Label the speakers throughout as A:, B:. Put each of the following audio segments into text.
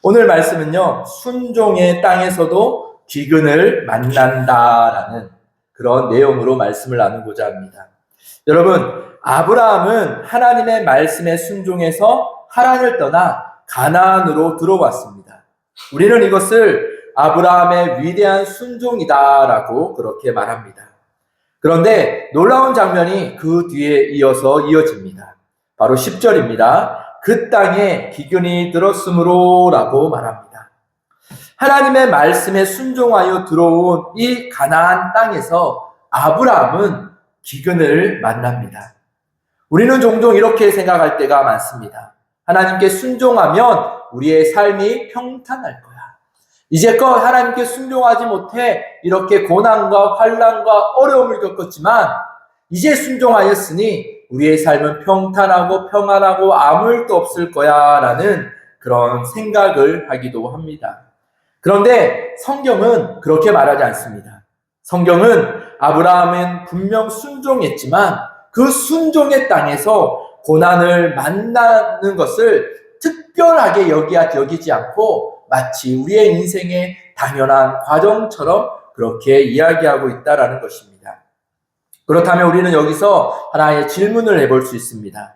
A: 오늘 말씀은요, 순종의 땅에서도 기근을 만난다라는 그런 내용으로 말씀을 나누고자 합니다. 여러분, 아브라함은 하나님의 말씀에 순종해서 하란을 떠나 가나안으로 들어왔습니다. 우리는 이것을 아브라함의 위대한 순종이다라고 그렇게 말합니다. 그런데 놀라운 장면이 그 뒤에 이어집니다. 바로 10절입니다. 그 땅에 기근이 들었으므로 라고 말합니다. 하나님의 말씀에 순종하여 들어온 이 가나안 땅에서 아브라함은 기근을 만납니다. 우리는 종종 이렇게 생각할 때가 많습니다. 하나님께 순종하면 우리의 삶이 평탄할 거야. 이제껏 하나님께 순종하지 못해 이렇게 고난과 환난과 어려움을 겪었지만 이제 순종하였으니 우리의 삶은 평탄하고 평안하고 아무 일도 없을 거야 라는 그런 생각을 하기도 합니다. 그런데 성경은 그렇게 말하지 않습니다. 성경은 아브라함은 분명 순종했지만 그 순종의 땅에서 고난을 만나는 것을 특별하게 여기지 않고 마치 우리의 인생의 당연한 과정처럼 그렇게 이야기하고 있다라는 것입니다. 그렇다면 우리는 여기서 하나의 질문을 해볼 수 있습니다.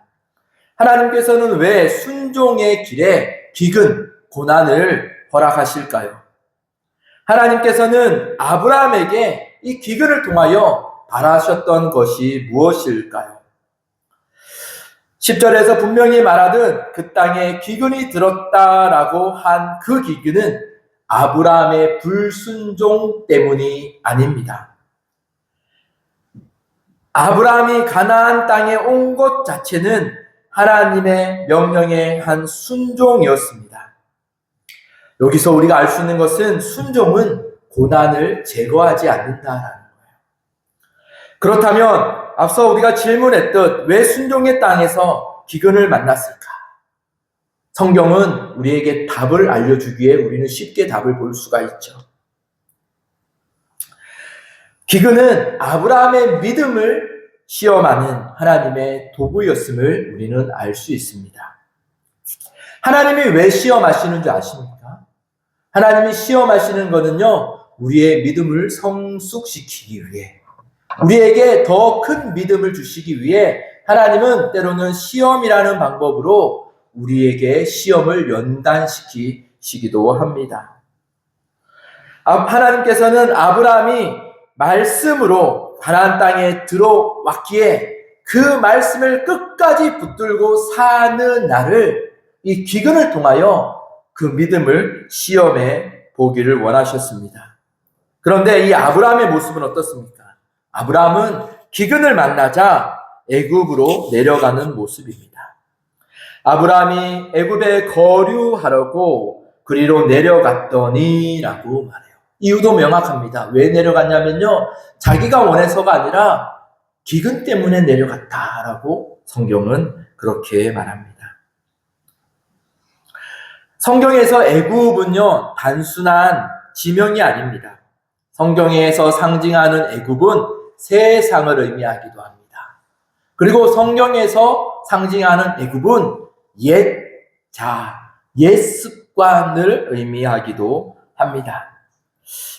A: 하나님께서는 왜 순종의 길에 기근, 고난을 허락하실까요? 하나님께서는 아브라함에게 이 기근을 통하여 바라셨던 것이 무엇일까요? 10절에서 분명히 말하듯 그 땅에 기근이 들었다라고 한 그 기근은 아브라함의 불순종 때문이 아닙니다. 아브라함이 가나안 땅에 온 것 자체는 하나님의 명령의 한 순종이었습니다. 여기서 우리가 알 수 있는 것은 순종은 고난을 제거하지 않는다라는 거예요. 그렇다면 앞서 우리가 질문했듯 왜 순종의 땅에서 기근을 만났을까? 성경은 우리에게 답을 알려주기에 우리는 쉽게 답을 볼 수가 있죠. 기근은 아브라함의 믿음을 시험하는 하나님의 도구였음을 우리는 알 수 있습니다. 하나님이 왜 시험하시는 줄 아십니까? 하나님이 시험하시는 것은요, 우리의 믿음을 성숙시키기 위해, 우리에게 더 큰 믿음을 주시기 위해 하나님은 때로는 시험이라는 방법으로 우리에게 시험을 연단시키시기도 합니다. 하나님께서는 아브라함이 말씀으로 가나안 땅에 들어왔기에 그 말씀을 끝까지 붙들고 사는 날을 이 기근을 통하여 그 믿음을 시험해 보기를 원하셨습니다. 그런데 이 아브라함의 모습은 어떻습니까? 아브라함은 기근을 만나자 애굽으로 내려가는 모습입니다. 아브라함이 애굽에 거류하려고 그리로 내려갔더니 라고 말해요. 이유도 명확합니다. 왜 내려갔냐면요, 자기가 원해서가 아니라 기근 때문에 내려갔다라고 성경은 그렇게 말합니다. 성경에서 애굽은요, 단순한 지명이 아닙니다. 성경에서 상징하는 애굽은 세상을 의미하기도 합니다. 그리고 성경에서 상징하는 애굽은 옛 습관을 의미하기도 합니다.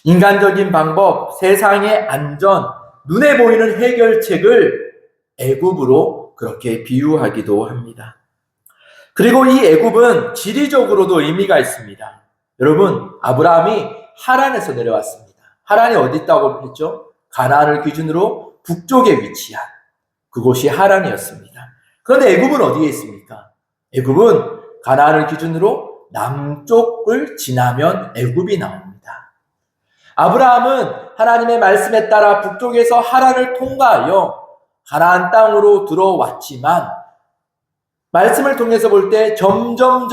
A: 인간적인 방법, 세상의 안전, 눈에 보이는 해결책을 애굽으로 그렇게 비유하기도 합니다. 그리고 이 애굽은 지리적으로도 의미가 있습니다. 여러분, 아브라함이 하란에서 내려왔습니다. 하란이 어디 있다고 했죠? 가나안을 기준으로 북쪽에 위치한 그곳이 하란이었습니다. 그런데 애굽은 어디에 있습니까? 애굽은 가나안을 기준으로 남쪽을 지나면 애굽이 나옵니다. 아브라함은 하나님의 말씀에 따라 북쪽에서 하란을 통과하여 가나안 땅으로 들어왔지만 말씀을 통해서 볼 때 점점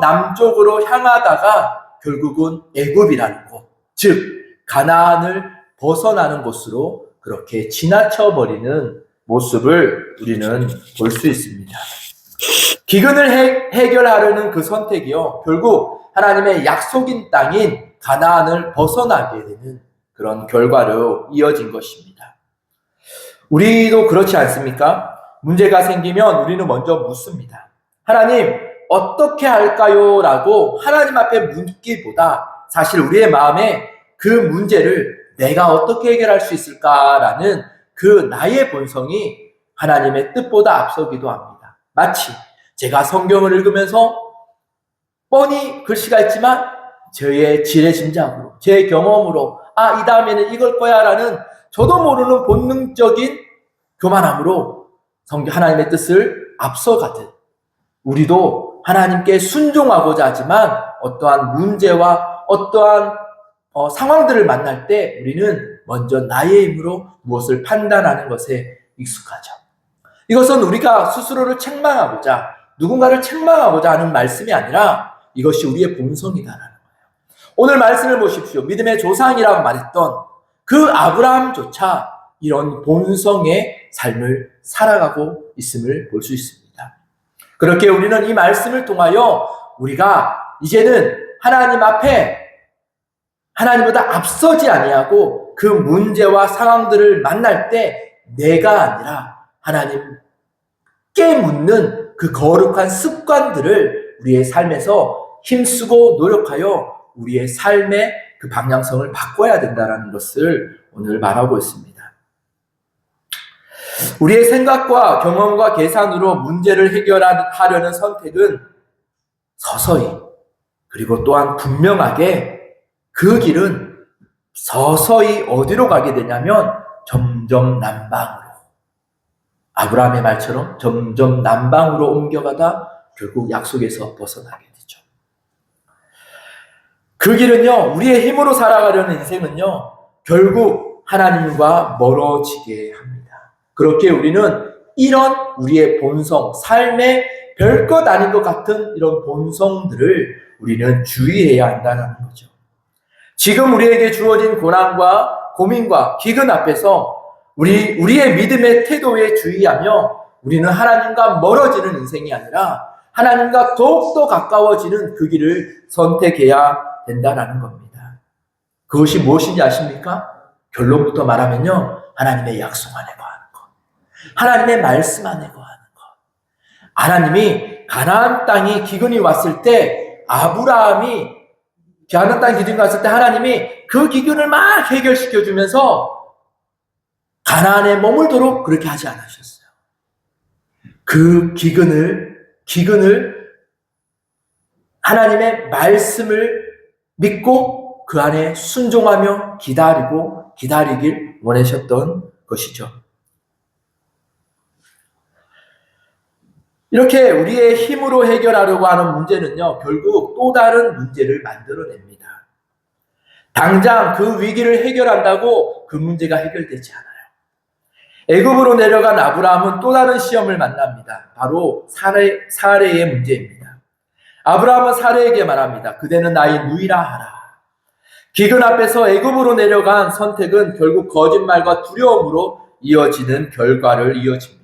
A: 남쪽으로 향하다가 결국은 애굽이라는 곳, 즉 가나안을 벗어나는 곳으로 그렇게 지나쳐 버리는 모습을 우리는 볼 수 있습니다. 기근을 해결하려는 그 선택이요, 결국 하나님의 약속인 땅인 가나안을 벗어나게 되는 그런 결과로 이어진 것입니다. 우리도 그렇지 않습니까? 문제가 생기면 우리는 먼저 묻습니다. 하나님, 어떻게 할까요? 라고 하나님 앞에 묻기보다 사실 우리의 마음에 그 문제를 내가 어떻게 해결할 수 있을까라는 그 나의 본성이 하나님의 뜻보다 앞서기도 합니다. 마치 제가 성경을 읽으면서 뻔히 글씨가 있지만 저의 지레짐작으로, 제 경험으로 이 다음에는 이걸 거야 라는 저도 모르는 본능적인 교만함으로 하나님의 뜻을 앞서가듯 우리도 하나님께 순종하고자 하지만 어떠한 문제와 어떠한 상황들을 만날 때 우리는 먼저 나의 힘으로 무엇을 판단하는 것에 익숙하죠. 이것은 우리가 스스로를 책망하고자 누군가를 책망하고자 하는 말씀이 아니라 이것이 우리의 본성이다라는 거예요. 오늘 말씀을 보십시오. 믿음의 조상이라고 말했던 그 아브라함조차 이런 본성의 삶을 살아가고 있음을 볼 수 있습니다. 그렇게 우리는 이 말씀을 통하여 우리가 이제는 하나님 앞에 하나님보다 앞서지 아니하고 그 문제와 상황들을 만날 때 내가 아니라 하나님께 묻는 그 거룩한 습관들을 우리의 삶에서 힘쓰고 노력하여 우리의 삶의 그 방향성을 바꿔야 된다는 것을 오늘 말하고 있습니다. 우리의 생각과 경험과 계산으로 문제를 해결하려는 선택은 서서히 그리고 또한 분명하게 그 길은 서서히 어디로 가게 되냐면 점점 남방으로, 아브라함의 말처럼 점점 남방으로 옮겨가다 결국 약속에서 벗어나게 되죠. 그 길은요, 우리의 힘으로 살아가려는 인생은요, 결국 하나님과 멀어지게 합니다. 그렇게 우리는 이런 우리의 본성, 삶의 별것 아닌 것 같은 이런 본성들을 우리는 주의해야 한다는 거죠. 지금 우리에게 주어진 고난과 고민과 기근 앞에서 우리의 믿음의 태도에 주의하며 우리는 하나님과 멀어지는 인생이 아니라 하나님과 더욱더 가까워지는 그 길을 선택해야 된다는 겁니다. 그것이 무엇인지 아십니까? 결론부터 말하면요, 하나님의 약속 안에 거하는 것, 하나님의 말씀 안에 거하는 것. 하나님이 가나안 땅이 기근이 왔을 때 아브라함이 가나안 땅 기근이 왔을 때 하나님이 그 기근을 막 해결시켜주면서 가나안에 머물도록 그렇게 하지 않으셨어요. 그 기근을 하나님의 말씀을 믿고 그 안에 순종하며 기다리길 원하셨던 것이죠. 이렇게 우리의 힘으로 해결하려고 하는 문제는요, 결국 또 다른 문제를 만들어냅니다. 당장 그 위기를 해결한다고 그 문제가 해결되지 않아요. 애굽으로 내려간 아브라함은 또 다른 시험을 만납니다. 바로 사례의 문제입니다. 아브라함은 사례에게 말합니다. 그대는 나의 누이라 하라. 기근 앞에서 애굽으로 내려간 선택은 결국 거짓말과 두려움으로 이어지는 결과를 이어집니다.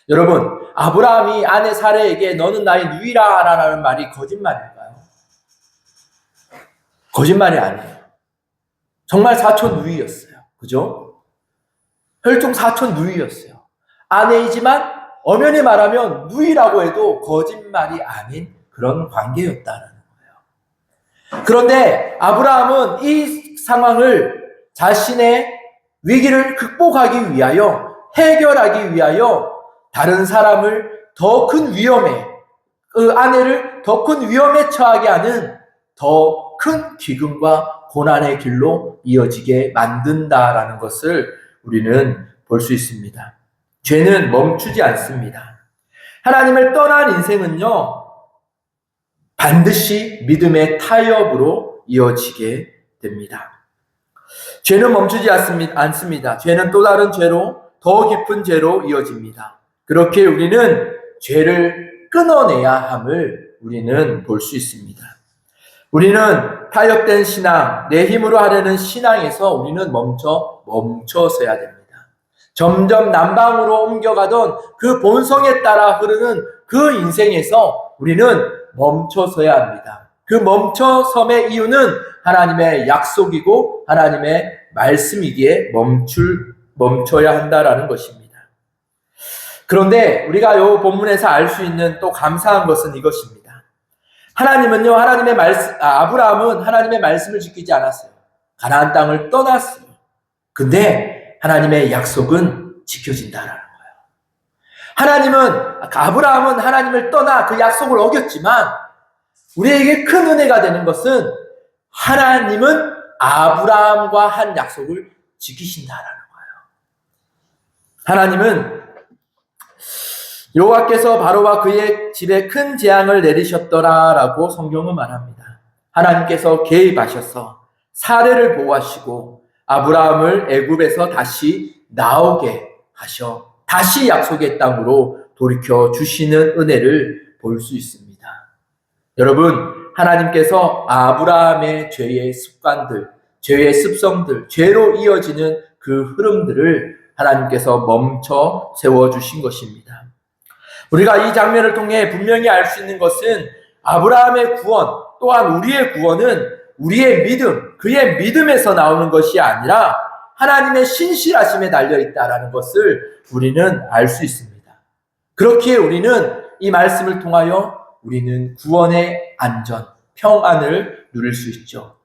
A: 여러분, 아브라함이 아내 사례에게 너는 나의 누이라 하라라는 말이 거짓말일까요? 거짓말이 아니에요. 정말 사촌 누이였어요. 그죠? 혈통 사촌 누이였어요. 아내이지만 엄연히 말하면 누이라고 해도 거짓말이 아닌 그런 관계였다는 거예요. 그런데 아브라함은 이 상황을 자신의 위기를 극복하기 위하여, 해결하기 위하여 다른 사람을 더 큰 위험에, 그 아내를 더 큰 위험에 처하게 하는 더 큰 기근과 고난의 길로 이어지게 만든다라는 것을 우리는 볼 수 있습니다. 죄는 멈추지 않습니다. 하나님을 떠난 인생은요, 반드시 믿음의 타협으로 이어지게 됩니다. 죄는 멈추지 않습니다. 죄는 또 다른 죄로, 더 깊은 죄로 이어집니다. 그렇게 우리는 죄를 끊어내야 함을 우리는 볼 수 있습니다. 우리는 타협된 신앙, 내 힘으로 하려는 신앙에서 우리는 멈춰서야 됩니다. 점점 남방으로 옮겨가던 그 본성에 따라 흐르는 그 인생에서 우리는 멈춰서야 합니다. 그 멈춰섬의 이유는 하나님의 약속이고 하나님의 말씀이기에 멈춰야 한다라는 것입니다. 그런데 우리가 이 본문에서 알 수 있는 또 감사한 것은 이것입니다. 하나님은요, 아브라함은 하나님의 말씀을 지키지 않았어요. 가나안 땅을 떠났어요. 근데 하나님의 약속은 지켜진다라는 거예요. 아브라함은 하나님을 떠나 그 약속을 어겼지만 우리에게 큰 은혜가 되는 것은 하나님은 아브라함과 한 약속을 지키신다라는 거예요. 하나님은 여호와께서 바로와 그의 집에 큰 재앙을 내리셨더라라고 성경은 말합니다. 하나님께서 개입하셔서 사례를 보호하시고 아브라함을 애굽에서 다시 나오게 하셔 다시 약속의 땅으로 돌이켜 주시는 은혜를 볼 수 있습니다. 여러분, 하나님께서 아브라함의 죄의 습관들, 죄의 습성들, 죄로 이어지는 그 흐름들을 하나님께서 멈춰 세워주신 것입니다. 우리가 이 장면을 통해 분명히 알 수 있는 것은 아브라함의 구원, 또한 우리의 구원은 우리의 믿음, 그의 믿음에서 나오는 것이 아니라 하나님의 신실하심에 달려있다라는 것을 우리는 알 수 있습니다. 그렇기에 우리는 이 말씀을 통하여 우리는 구원의 안전, 평안을 누릴 수 있죠.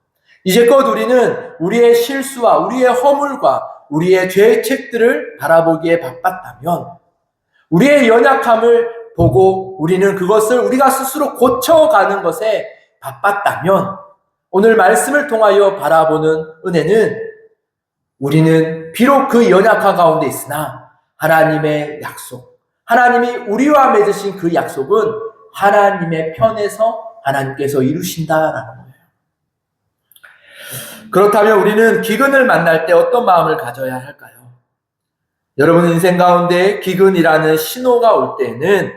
A: 이제껏 우리는 우리의 실수와 우리의 허물과 우리의 죄의 책들을 바라보기에 바빴다면 우리의 연약함을 보고 우리는 그것을 우리가 스스로 고쳐가는 것에 바빴다면 오늘 말씀을 통하여 바라보는 은혜는 우리는 비록 그 연약함 가운데 있으나 하나님의 약속, 하나님이 우리와 맺으신 그 약속은 하나님의 편에서 하나님께서 이루신다라는 거예요. 그렇다면 우리는 기근을 만날 때 어떤 마음을 가져야 할까요? 여러분 인생 가운데 기근이라는 신호가 올 때는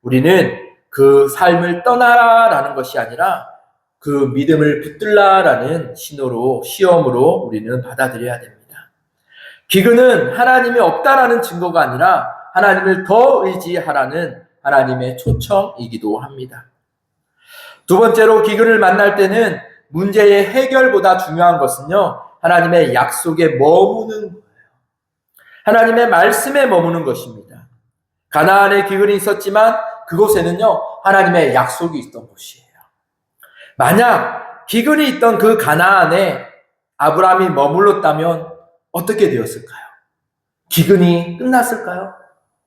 A: 우리는 그 삶을 떠나라라는 것이 아니라 그 믿음을 붙들라라는 시험으로 우리는 받아들여야 됩니다. 기근은 하나님이 없다라는 증거가 아니라 하나님을 더 의지하라는 하나님의 초청이기도 합니다. 두 번째로 기근을 만날 때는 문제의 해결보다 중요한 것은요, 하나님의 약속에 머무는 거예요. 하나님의 말씀에 머무는 것입니다. 가나안에 기근이 있었지만 그곳에는요, 하나님의 약속이 있던 곳이에요. 만약 기근이 있던 그 가나안에 아브라함이 머물렀다면 어떻게 되었을까요? 기근이 끝났을까요?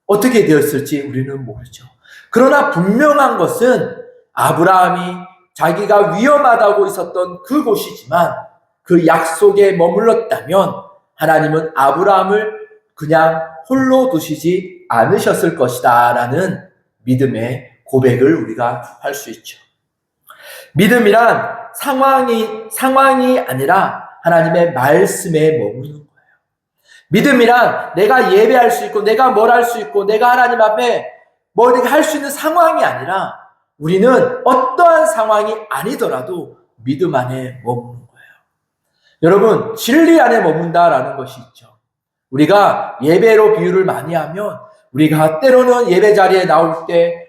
A: 어떻게 되었을지 우리는 모르죠. 그러나 분명한 것은 아브라함이 자기가 위험하다고 있었던 그곳이지만 그 약속에 머물렀다면 하나님은 아브라함을 그냥 홀로 두시지 않으셨을 것이다 라는 믿음의 고백을 우리가 할 수 있죠. 믿음이란 상황이 아니라 하나님의 말씀에 머무는 거예요. 믿음이란 내가 예배할 수 있고 내가 뭘 할 수 있고 내가 하나님 앞에 뭘 할 수 있는 상황이 아니라 우리는 어떠한 상황이 아니더라도 믿음 안에 머무는 거예요. 여러분, 진리 안에 머문다라는 것이 있죠. 우리가 예배로 비유를 많이 하면 우리가 때로는 예배 자리에 나올 때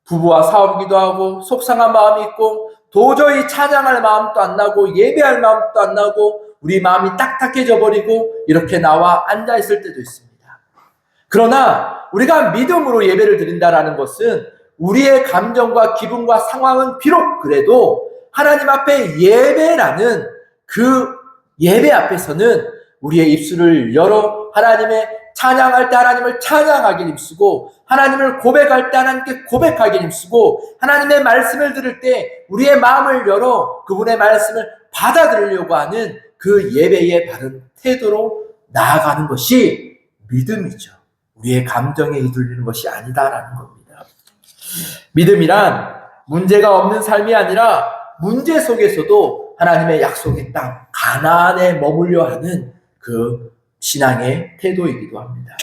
A: 부부와 싸우기도 하고 속상한 마음이 있고 도저히 찬양할 마음도 안 나고 예배할 마음도 안 나고 우리 마음이 딱딱해져 버리고 이렇게 나와 앉아 있을 때도 있습니다. 그러나 우리가 믿음으로 예배를 드린다라는 것은 우리의 감정과 기분과 상황은 비록 그래도 하나님 앞에 예배라는 그 예배 앞에서는 우리의 입술을 열어 하나님의 찬양할 때 하나님을 찬양하길 힘쓰고 하나님을 고백할 때 하나님께 고백하길 힘쓰고 하나님의 말씀을 들을 때 우리의 마음을 열어 그분의 말씀을 받아들이려고 하는 그 예배의 바른 태도로 나아가는 것이 믿음이죠. 우리의 감정에 휘둘리는 것이 아니다라는 겁니다. 믿음이란 문제가 없는 삶이 아니라 문제 속에서도 하나님의 약속의 땅 가나안에 머물려 하는 그 신앙의 태도이기도 합니다.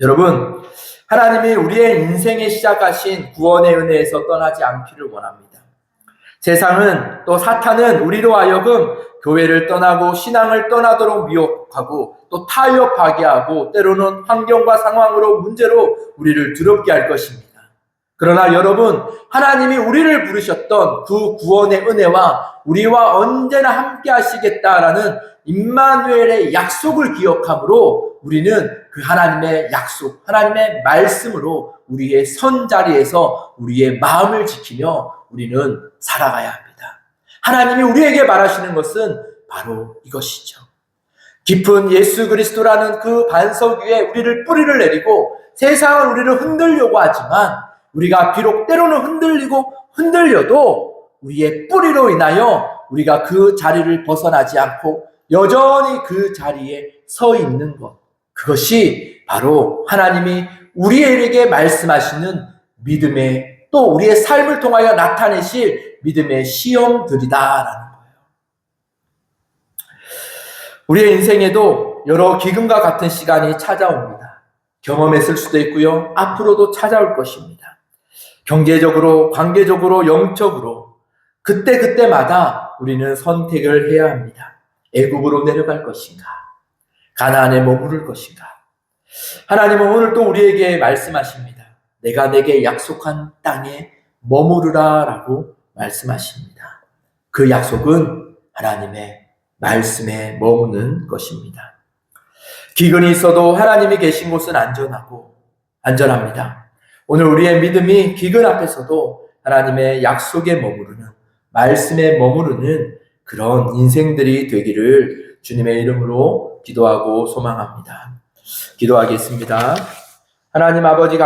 A: 여러분, 하나님이 우리의 인생에 시작하신 구원의 은혜에서 떠나지 않기를 원합니다. 세상은 또 사탄은 우리로 하여금 교회를 떠나고 신앙을 떠나도록 미혹하고 또 타협하게 하고 때로는 환경과 상황으로 문제로 우리를 두렵게 할 것입니다. 그러나 여러분, 하나님이 우리를 부르셨던 그 구원의 은혜와 우리와 언제나 함께 하시겠다라는 임마누엘의 약속을 기억함으로 우리는 그 하나님의 약속, 하나님의 말씀으로 우리의 선 자리에서 우리의 마음을 지키며 우리는 살아가야 합니다. 하나님이 우리에게 말하시는 것은 바로 이것이죠. 깊은 예수 그리스도라는 그 반석 위에 우리를 뿌리를 내리고 세상은 우리를 흔들려고 하지만 우리가 비록 때로는 흔들려도 우리의 뿌리로 인하여 우리가 그 자리를 벗어나지 않고 여전히 그 자리에 서 있는 것, 그것이 바로 하나님이 우리에게 말씀하시는 믿음의, 또 우리의 삶을 통하여 나타내실 믿음의 시험들이다라는 거예요. 우리의 인생에도 여러 기근과 같은 시간이 찾아옵니다. 경험했을 수도 있고요, 앞으로도 찾아올 것입니다. 경제적으로, 관계적으로, 영적으로 그때마다 우리는 선택을 해야 합니다. 애굽으로 내려갈 것인가, 가나안에 머무를 것인가. 하나님은 오늘 또 우리에게 말씀하십니다. 내가 내게 약속한 땅에 머무르라 라고 말씀하십니다. 그 약속은 하나님의 말씀에 머무는 것입니다. 기근이 있어도 하나님이 계신 곳은 안전합니다. 오늘 우리의 믿음이 기근 앞에서도 하나님의 약속에 머무르는, 말씀에 머무르는 그런 인생들이 되기를 주님의 이름으로 기도하고 소망합니다. 기도하겠습니다. 하나님 아버지,